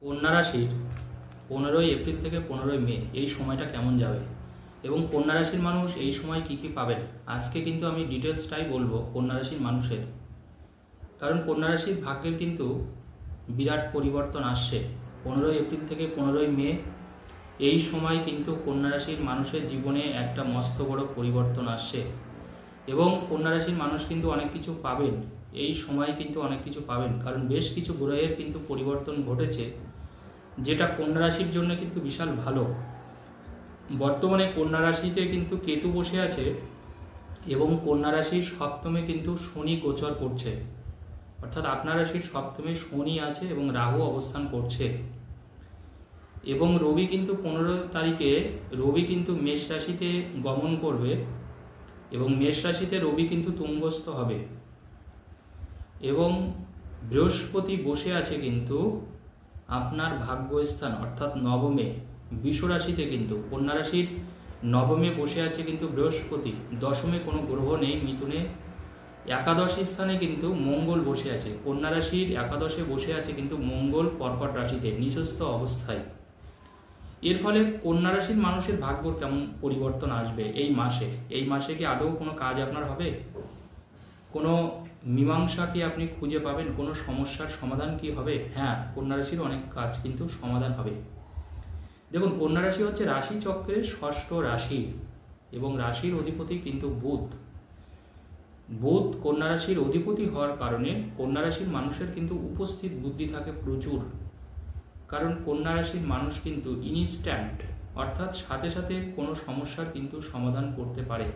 কন্যা রাশির 15 এপ্রিল থেকে 15 মে এই সময়টা কেমন যাবে এবং কন্যা রাশির মানুষ এই সময় কি কি পাবেন আজকে কিন্তু আমি ডিটেলসটাই বলবো কন্যা রাশির মানুষের। কারণ কন্যা রাশির ভাগ্যের কিন্তু বিরাট পরিবর্তন আসছে 15 এপ্রিল থেকে 15 মে। এই সময় কিন্তু কন্যা রাশির মানুষের জীবনে একটা মস্ত বড় পরিবর্তন আসছে এবং কন্যা রাশির মানুষ কিন্তু অনেক কিছু পাবেন। এই সময় কিন্তু অনেক কিছু পাবেন, কারণ বেশ কিছু গ্রহের কিন্তু পরিবর্তন ঘটেছে, যেটা কন্যা রাশির জন্য কিন্তু বিশাল ভালো। বর্তমানে কন্যা রাশিতে কিন্তু কেতু বসে আছে এবং কন্যা রাশির সপ্তমে কিন্তু শনি গোচর করছে, অর্থাৎ আপনার রাশির সপ্তমে শনি আছে এবং রাহু অবস্থান করছে। এবং রবি কিন্তু 15 তারিখে রবি কিন্তু মেষ রাশিতে গমন করবে এবং মেষ রাশিতে রবি কিন্তু তুঙ্গস্থ হবে। এবং বৃহস্পতি বসে আছে কিন্তু আপনার ভাগ্যস্থান অর্থাৎ নবমে বৃষ রাশিতে, কিন্তু কন্যা রাশির নবমে বসে আছে কিন্তু বৃহস্পতি। দশমে কোনো গ্রহ নেই, মিথুনে একাদশ স্থানে কিন্তু মঙ্গল বসে আছে। কন্যা রাশির একাদশে বসে আছে কিন্তু মঙ্গল কর্কট রাশিতে নিচস্থ অবস্থায়। এর ফলে কন্যা রাশির মানুষের ভাগ্যর কেমন পরিবর্তন আসবে এই মাসে কি আদৌ কোনো কাজ আপনার হবে? কোনো মীমাংসা কি আপনি খুঁজে পাবেন? কোনো সমস্যার সমাধান কি হবে? হ্যাঁ, কন্যা রাশির অনেক কাজ কিন্তু সমাধান হবে। দেখুন, কন্যা রাশি হচ্ছে রাশি চক্রের ষষ্ঠ রাশি এবং রাশির অধিপতি কিন্তু বুধ কন্যা রাশির অধিপতি হওয়ার কারণে কন্যা রাশির মানুষের কিন্তু উপস্থিত বুদ্ধি থাকে প্রচুর। কারণ কন্যা রাশির মানুষ কিন্তু ইনস্ট্যান্ট, অর্থাৎ সাথে সাথে কোনো সমস্যার কিন্তু সমাধান করতে পারে।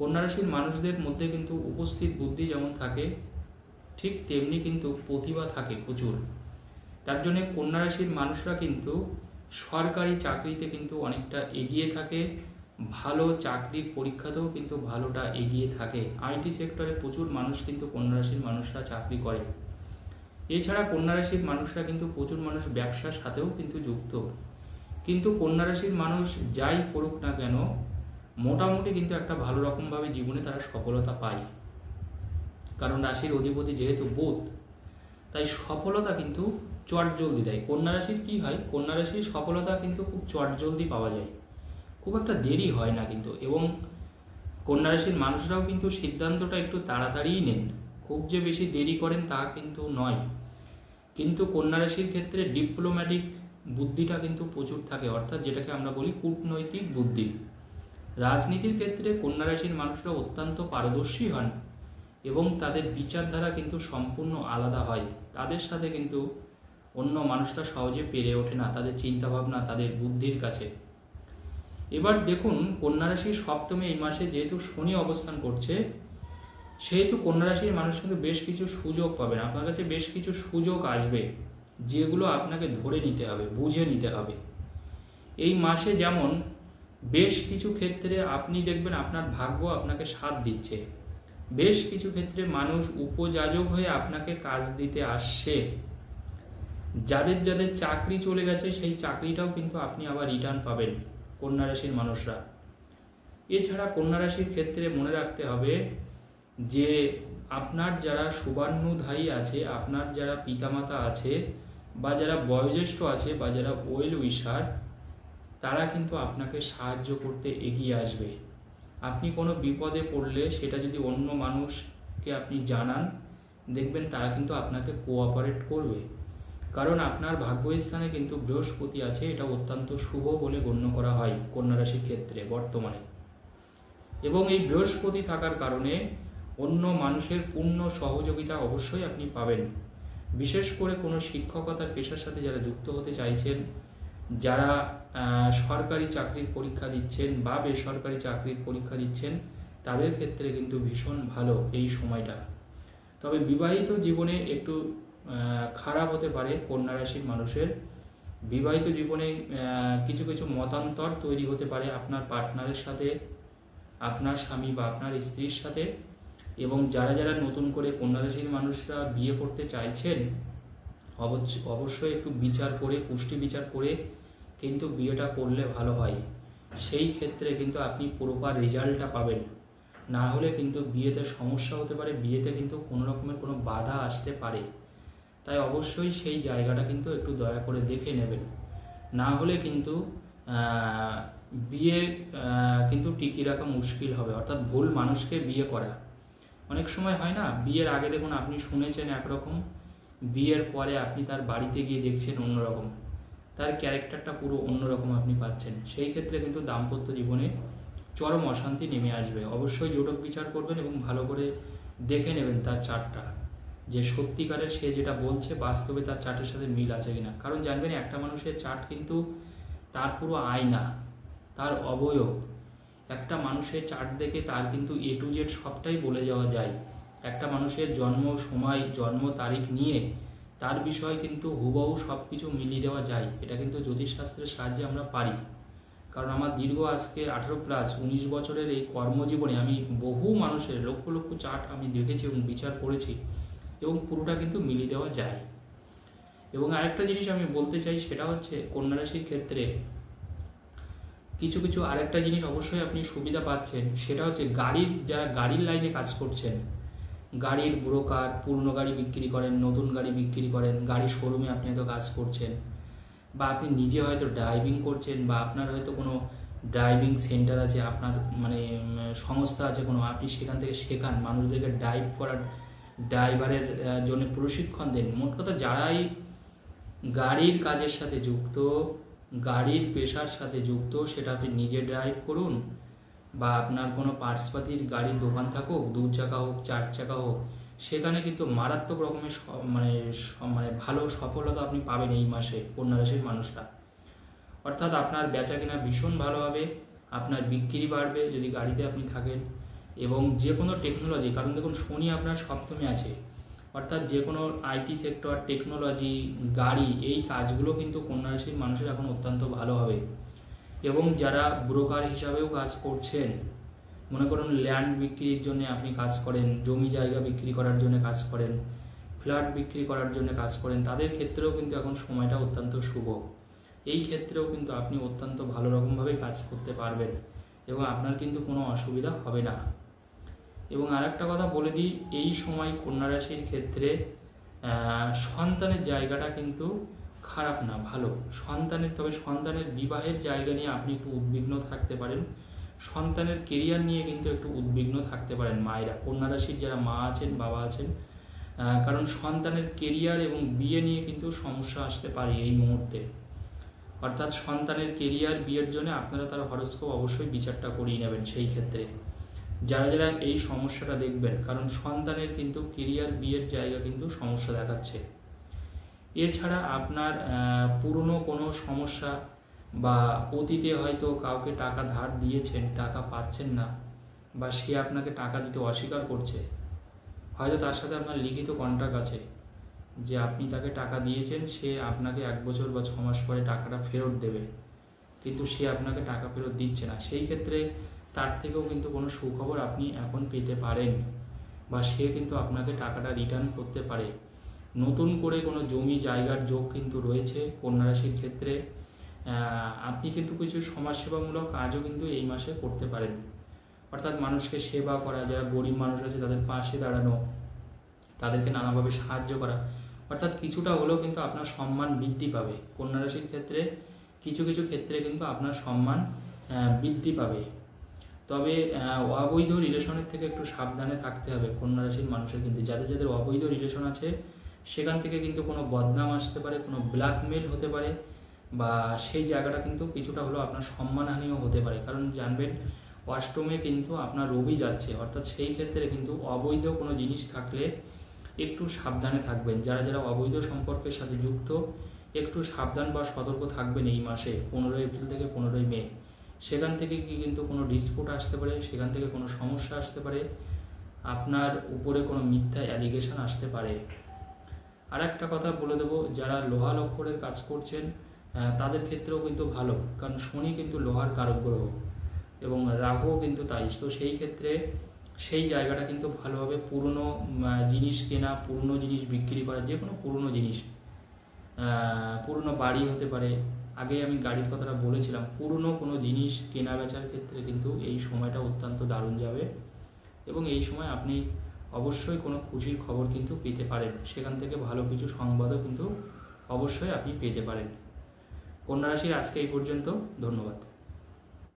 কন্যা রাশির মানুষদের মধ্যে কিন্তু উপস্থিত বুদ্ধি যেমন থাকে, ঠিক তেমনি কিন্তু প্রতিভা থাকে প্রচুর। তার জন্য কন্যা রাশির মানুষরা কিন্তু সরকারি চাকরিতে কিন্তু অনেকটা এগিয়ে থাকে, ভালো চাকরির পরীক্ষাতেও কিন্তু ভালোটা এগিয়ে থাকে। আইটি সেক্টরে প্রচুর মানুষ কিন্তু কন্যা রাশির মানুষরা চাকরি করে। এছাড়া কন্যা রাশির মানুষরা কিন্তু প্রচুর মানুষ ব্যবসার সাথেও কিন্তু যুক্ত। কিন্তু কন্যা রাশির মানুষ যাই করুক না কেন, মোটামুটি কিন্তু একটা ভালো রকমভাবে জীবনে তারা সফলতা পায়। কারণ রাশির অধিপতি যেহেতু বুধ, তাই সফলতা কিন্তু চটজলদি দেয়। কন্যা রাশির কি হয়, কন্যা রাশির সফলতা কিন্তু খুব চটজলদি পাওয়া যায়, খুব একটা দেরি হয় না কিন্তু। এবং কন্যা রাশির মানুষরাও কিন্তু সিদ্ধান্তটা একটু তাড়াতাড়িই নেন, খুব যে বেশি দেরি করেন তা কিন্তু নয়। কিন্তু কন্যা রাশির ক্ষেত্রে ডিপ্লোম্যাটিক বুদ্ধিটা কিন্তু প্রচুর থাকে, অর্থাৎ যেটাকে আমরা বলি কূটনৈতিক বুদ্ধি। রাজনীতির ক্ষেত্রে কন্যা রাশির মানুষরা অত্যন্ত পারদর্শী হন এবং তাদের বিচারধারা কিন্তু সম্পূর্ণ আলাদা হয়। তাদের সাথে কিন্তু অন্য মানুষরা সহজে পেরে ওঠে না, তাদের চিন্তাভাবনা, তাদের বুদ্ধির কাছে। এবার দেখুন, কন্যা রাশির সপ্তমে এই মাসে যেহেতু শনি অবস্থান করছে, সেহেতু কন্যা রাশির মানুষ কিন্তু বেশ কিছু সুযোগ পাবেন। আপনার কাছে বেশ কিছু সুযোগ আসবে, যেগুলো আপনাকে ধরে নিতে হবে, বুঝে নিতে হবে। এই মাসে যেমন বেশ কিছু ক্ষেত্রে আপনি দেখবেন আপনার ভাগ্য আপনাকে সাথ দিচ্ছে, বেশ কিছু ক্ষেত্রে মানুষ উপযাজক হয়ে আপনাকে কাজ দিতে আসছে। যাদের যাদের চাকরি চলে গেছে সেই চাকরিটাও কিন্তু আপনি আবার রিটার্ন পাবেন কন্যা রাশির মানুষরা। এছাড়া কন্যা রাশির ক্ষেত্রে মনে রাখতে হবে যে আপনার যারা শুভান্নধায়ী আছে, আপনার যারা পিতামাতা আছে, বা যারা বয়োজ্যেষ্ঠ আছে, বা যারা ওয়েল উইশার, তারা কিন্তু আপনাকে সাহায্য করতে এগিয়ে আসবে। আপনি কোনো বিপদে পড়লে সেটা যদি অন্য মানুষকে আপনি জানান, দেখবেন তারা কিন্তু আপনাকে কোঅপারেট করবে। কারণ আপনার ভাগ্যস্থানে কিন্তু বৃহস্পতি আছে, এটা অত্যন্ত শুভ বলে গণ্য করা হয় কন্যা রাশির ক্ষেত্রে বর্তমানে। এবং এই বৃহস্পতি থাকার কারণে অন্য মানুষের পূর্ণ সহযোগিতা অবশ্যই আপনি পাবেন। বিশেষ করে কোনো শিক্ষকতার পেশার সাথে যারা যুক্ত হতে চাইছেন, যারা সরকারি চাকরির পরীক্ষা দিচ্ছেন বা বেসরকারি চাকরির পরীক্ষা দিচ্ছেন, তাদের ক্ষেত্রে কিন্তু ভীষণ ভালো এই সময়টা। তবে বিবাহিত জীবনে একটু খারাপ হতে পারে কন্যা রাশির মানুষের। বিবাহিত জীবনে কিছু কিছু মতান্তর তৈরি হতে পারে আপনার পার্টনারের সাথে, আপনার স্বামী বা আপনার স্ত্রীর সাথে। এবং যারা যারা নতুন করে কন্যা রাশির মানুষরা বিয়ে করতে চাইছেন, অবশ্যই একটু বিচার করে, পুষ্টি বিচার করে কিন্তু বিয়েটা করলে ভালো হয়। সেই ক্ষেত্রে কিন্তু আপনি প্রপার রেজাল্টটা পাবেন। না হলে কিন্তু বিয়েতে সমস্যা হতে পারে, বিয়েতে কিন্তু কোনো রকমের কোনো বাধা আসতে পারে। তাই অবশ্যই সেই জায়গাটা কিন্তু একটু দয়া করে দেখে নেবেন, না হলে কিন্তু বিয়ে কিন্তু টিকিয়ে রাখা মুশকিল হবে। অর্থাৎ ভুল মানুষকে বিয়ে করা অনেক সময় হয় না, বিয়ের আগে দেখুন আপনি শুনেছেন একরকম, বিয়ের পরে আপনি তার বাড়িতে গিয়ে দেখছেন অন্যরকম, তার ক্যারেক্টারটা পুরো অন্যরকম আপনি পাচ্ছেন। সেই ক্ষেত্রে কিন্তু দাম্পত্য জীবনে চরম অশান্তি নেমে আসবে। অবশ্যই জোটক বিচার করবেন এবং ভালো করে দেখে নেবেন তার চার্টটা, যে সত্যিকারের সে যেটা বলছে বাস্তবে তার চার্টের সাথে মিল আছে কিনা। কারণ জানবেন একটা মানুষের চার্ট কিন্তু তার পুরো আয়না, তার অবয়ব। একটা মানুষের চার্ট দেখে তার কিন্তু A to Z সবটাই বলে যাওয়া যায়। একটা মানুষের জন্ম সময়, জন্ম তারিখ নিয়ে তার বিষয় কিন্তু হুবহু সব কিছু মিলিয়ে দেওয়া যায়। এটা কিন্তু জ্যোতিষশাস্ত্রের সাহায্যে আমরা পারি। কারণ আমার দীর্ঘ আজকে 18+19 বছরের এই কর্মজীবনে আমি বহু মানুষের লক্ষ লক্ষ চার্ট আমি দেখেছি এবং বিচার করেছি, এবং পুরোটা কিন্তু মিলিয়ে দেওয়া যায়। এবং আরেকটা জিনিস আমি বলতে চাই, সেটা হচ্ছে কন্যা রাশির ক্ষেত্রে কিছু কিছু আরেকটা জিনিস অবশ্যই আপনি সুবিধা পাচ্ছেন, সেটা হচ্ছে যারা গাড়ির লাইনে কাজ করছেন, গাড়ির ব্রোকার, পুরনো গাড়ি বিক্রি করেন, নতুন গাড়ি বিক্রি করেন, গাড়ি শোরুমে আপনি হয়তো কাজ করছেন, বা আপনি নিজে হয়তো ড্রাইভিং করছেন, বা আপনার হয়তো কোনো ড্রাইভিং সেন্টার আছে, আপনার মানে সংস্থা আছে কোনো, আপনি সেখান থেকে শেখান মানুষদেরকে ড্রাইভ করার, ড্রাইভারের জন্য প্রশিক্ষণ দেন। মোট কথা যারাই গাড়ির কাজের সাথে যুক্ত, গাড়ির পেশার সাথে যুক্ত, সেটা আপনি নিজে ড্রাইভ করুন বা আপনার কোনো পার্টসপাতির গাড়ির দোকান থাকুক, 2 চাকা হোক 4 চাকা হোক, সেখানে কিন্তু মারাত্মক রকমের মানে ভালো সফলতা আপনি পাবেন এই মাসে কন্যা রাশির মানুষরা। অর্থাৎ আপনার বেচা কেনা ভীষণ ভালো হবে, আপনার বিক্রি বাড়বে যদি গাড়িতে আপনি থাকেন, এবং যে কোনো টেকনোলজি, কারণ দেখুন শনি আপনার সপ্তমে আছে, অর্থাৎ যে কোনো IT সেক্টর, টেকনোলজি, গাড়ি, এই কাজগুলো কিন্তু কন্যা রাশির মানুষের এখন অত্যন্ত ভালো হবে। এবং যারা ব্রোকার হিসাবেও কাজ করছেন, মনে করুন ল্যান্ড বিক্রির জন্য আপনি কাজ করেন, জমি জায়গা বিক্রি করার জন্য কাজ করেন, ফ্ল্যাট বিক্রি করার জন্য কাজ করেন, তাদের ক্ষেত্রেও কিন্তু এখন সময়টা অত্যন্ত শুভ। এই ক্ষেত্রেও কিন্তু আপনি অত্যন্ত ভালো রকমভাবে কাজ করতে পারবেন এবং আপনার কিন্তু কোনো অসুবিধা হবে না। এবং আরেকটা কথা বলে দিই, এই সময় কন্যা রাশির ক্ষেত্রে সন্তানের জায়গাটা কিন্তু খারাপ না, ভালো সন্তানের, তবে সন্তানের বিবাহের জায়গা নিয়ে আপনি একটু উদ্বিগ্ন থাকতে পারেন, সন্তানের কেরিয়ার নিয়ে কিন্তু একটু উদ্বিগ্ন থাকতে পারেন মায়েরা, কন্যা রাশির যারা মা আছেন, বাবা আছেন, কারণ সন্তানের কেরিয়ার এবং বিয়ে নিয়ে কিন্তু সমস্যা আসতে পারে এই মুহূর্তে। অর্থাৎ সন্তানের কেরিয়ার, বিয়ের জন্য আপনারা তার হরস্কোপ অবশ্যই বিচারটা করিয়ে নেবেন সেই ক্ষেত্রে, যারা যারা এই সমস্যাটা দেখবেন, কারণ সন্তানের কিন্তু কেরিয়ার, বিয়ের জায়গা কিন্তু সমস্যা দেখাচ্ছে। এছাড়া আপনার পুরনো কোনো সমস্যা, বা অতীতে হয়তো কাউকে টাকা ধার দিয়েছেন, টাকা পাচ্ছেন না, বা সে আপনাকে টাকা দিতে অস্বীকার করছে, হয়তো তার সাথে আপনার লিখিত কন্ট্রাক্ট আছে যে আপনি তাকে টাকা দিয়েছেন, সে আপনাকে 1 বছর বা 6 মাস পরে টাকাটা ফেরত দেবে, কিন্তু সে আপনাকে টাকা ফেরত দিচ্ছে না। সেই ক্ষেত্রে তার থেকেও কিন্তু কোনো সুখবর আপনি এখন পেতে পারেন, বা সে কিন্তু আপনাকে টাকাটা রিটার্ন করতে পারে। নতুন করে কোনো জমি জায়গার যোগ কিন্তু রয়েছে কন্যা রাশির ক্ষেত্রে। আপনি কিন্তু কিছু সমাজসেবামূলক কাজও কিন্তু এই মাসে করতে পারেন, অর্থাৎ মানুষকে সেবা করা, যারা গরিব মানুষ আছে তাদের পাশে দাঁড়ানো, তাদেরকে নানাভাবে সাহায্য করা, অর্থাৎ কিছুটা হলেও কিন্তু আপনার সম্মান বৃদ্ধি পাবে কন্যা রাশির ক্ষেত্রে। কিছু কিছু ক্ষেত্রে কিন্তু আপনার সম্মান বৃদ্ধি পাবে। তবে অবৈধ রিলেশনের থেকে একটু সাবধানে থাকতে হবে কন্যা রাশির মানুষের, কিন্তু যাদের যাদের অবৈধ রিলেশন আছে সেখান থেকে কিন্তু কোনো বদনাম আসতে পারে, কোনো ব্ল্যাকমেল হতে পারে, বা সেই জায়গাটা কিন্তু কিছুটা হলেও আপনার সম্মানহানিও হতে পারে। কারণ জানবেন অষ্টমে কিন্তু আপনার রবি যাচ্ছে, অর্থাৎ সেই ক্ষেত্রে কিন্তু অবৈধ কোনো জিনিস থাকলে একটু সাবধানে থাকবেন। যারা যারা অবৈধ সম্পর্কের সাথে যুক্ত, একটু সাবধান বা সতর্ক থাকবেন এই মাসে 15 এপ্রিল থেকে 15 মে। সেখান থেকে কি কিন্তু কোনো ডিসপুট আসতে পারে, সেখান থেকে কোনো সমস্যা আসতে পারে, আপনার উপরে কোনো মিথ্যা অ্যালিগেশন আসতে পারে। আর একটা কথা বলে দেবো, যারা লোহা লক্করের কাজ করছেন তাদের ক্ষেত্রেও কিন্তু ভালো, কারণ শনি কিন্তু লোহার কারক গ্রহ এবং রাহুও কিন্তু তাই। তো সেই ক্ষেত্রে সেই জায়গাটা কিন্তু ভালো হবে। পুরনো জিনিস কেনা, পুরনো জিনিস বিক্রি করা, যে কোনো পুরনো জিনিস, পুরনো বাড়ি হতে পারে, আগে আমি গাড়ির কথাটা বলেছিলাম, পুরনো কোনো জিনিস কেনা বেচার ক্ষেত্রে কিন্তু এই সময়টা অত্যন্ত দারুণ যাবে, এবং এই সময় আপনি অবশ্যই কোনো খুশির খবর কিন্তু পেতে পারেন, সেখান থেকে ভালো কিছু সংবাদও কিন্তু অবশ্যই আপনি পেতে পারেন। কন্যা রাশির আজকে এই পর্যন্ত। ধন্যবাদ।